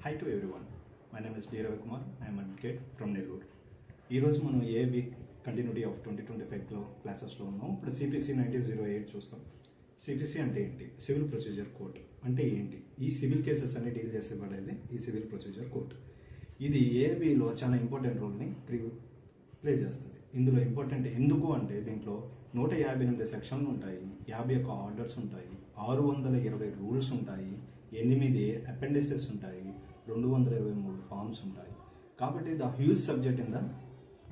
Hi to everyone. My name is D. Ravikumar. I am advocate from Nellore. ఈ రోజు మనం AB continuity of 2025 క్లాసెస్లో ఉన్నాం. ఇప్పుడు సిపిసి 1908 చూస్తాం. సిపిసి అంటే ఏంటి? సివిల్ ప్రొసీజర్ కోడ్ అంటే ఏంటి? ఈ సివిల్ కేసెస్ అన్ని డీల్ చేసేబడేది ఈ సివిల్ ప్రొసీజర్ కోడ్. ఇది ఏబిలో చాలా ఇంపార్టెంట్ రోల్ని ప్లే చేస్తుంది. ఇందులో ఇంపార్టెంట్ ఎందుకు అంటే దీంట్లో 158 సెక్షన్లు ఉంటాయి, 51 ఆర్డర్స్ ఉంటాయి, 620 రూల్స్ ఉంటాయి, 8 అపెండిసెస్ ఉంటాయి, 223 ఫార్మ్స్ ఉంటాయి. కాబట్టి the huge subject in the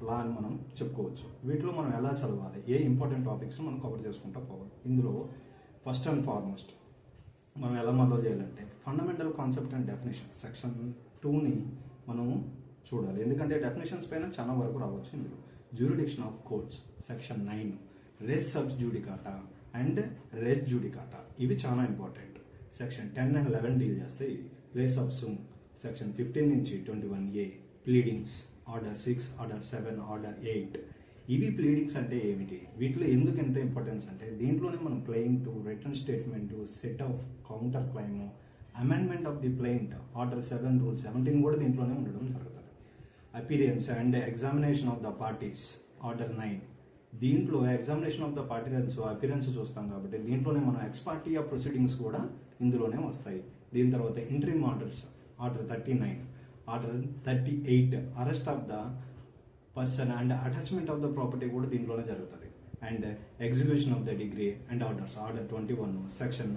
law అని మనం చెప్పుకోవచ్చు. వీటిలో మనం ఎలా చదవాలి, ఏ ఇంపార్టెంట్ టాపిక్స్ మనం కవర్ చేసుకుంటూ పోవాలి. ఇందులో ఫస్ట్ అండ్ ఫార్మోస్ట్ మనం ఎలా మొదలు చేయాలంటే fundamental concept and definition section 2ని మనము చూడాలి. ఎందుకంటే డెఫినేషన్స్ పైన చాలా వరకు రావచ్చు. ఇందులో jurisdiction of courts section 9, res sub judicata and res judicata ఇవి చాలా ఇంపార్టెంట్. సెక్షన్ 10 and 11 డీల్ చేస్తాయి. ప్లేస్ ఆఫ్ సుమ్ సెక్షన్ 15 నుంచి 21A, pleadings order 6, order 7, order 8. ఇవి ప్లీడింగ్స్ అంటే ఏమిటి, వీటిలో ఎందుకు ఎంత ఇంపార్టెన్స్ అంటే దీంట్లోనే మనం claim, return statement, set of counter claim, amendment of the ప్లెయింట్, order 7, rule 17 కూడా దీంట్లోనే ఉండడం జరుగుతుంది. Appearance and examination of the parties order 9. దీంట్లో examination of the parties appearance చూస్తాం కాబట్టి దీంట్లోనే మనం ఎక్స్ పార్టీ ఆఫ్ ప్రొసీడింగ్స్ కూడా ఇందులోనే వస్తాయి. దీని తర్వాత interim orders order 39, order 38 arrest of the person and attachment of the property కూడా దీంట్లోనే జరుగుతుంది. And execution of the degree and orders order 21 section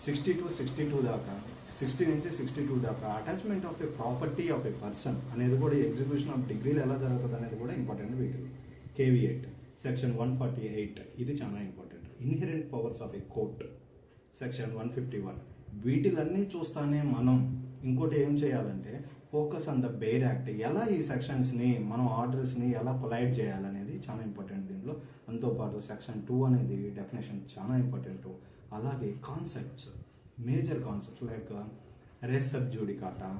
62 దాకా, 60 నుంచి 62 దాకా attachment of A property of A person అనేది కూడా ఎగ్జిక్యూషన్ ఆఫ్ డిగ్రీలు ఎలా జరుగుతుంది అనేది కూడా ఇంపార్టెంట్. వీటిలో కేవియేట్ సెక్షన్ 148 ఇది చాలా important. Inherent powers of A court section 151. వీటిలన్నీ చూస్తానే మనం ఇంకోటి ఏం చేయాలంటే focus on the Bayer act, ఎలా ఈ సెక్షన్స్ని మనం ఆర్డర్స్ని ఎలా కొలైడ్ చేయాలనేది చాలా ఇంపార్టెంట్. దీనిలో అంతోపాటు సెక్షన్ 2 అనేది డెఫినేషన్ చాలా ఇంపార్టెంట్. అలాగే concepts, major concepts like res sub judicata,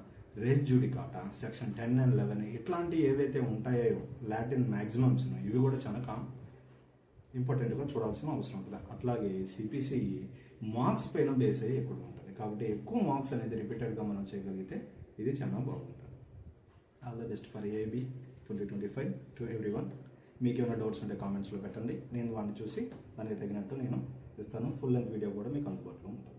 res judicata, section 10 and 11 ఇట్లాంటి ఏవైతే ఉంటాయో లాటిన్ మ్యాక్సిమమ్స్ ఇవి కూడా చాలా ఇంపార్టెంట్గా చూడాల్సిన అవసరం ఉంటుంది. అట్లాగే సిపిసి మార్క్స్ పైన బేస్ అయ్యి ఎక్కువ ఉంటుంది కాబట్టి ఎక్కువ మార్క్స్ అనేది రిపీటెడ్గా మనం చేయగలిగితే ఇది చాలా బాగుంటుంది. All the best for AB 2025 to everyone. మీకు ఏమైనా డౌట్స్ ఉంటే కామెంట్స్లో పెట్టండి, నేను వాడిని చూసి దానికి తగినట్టు నేను ఇస్తాను. ఫుల్ లెంత్ వీడియో కూడా మీకు అందుబాటులో ఉంటుంది.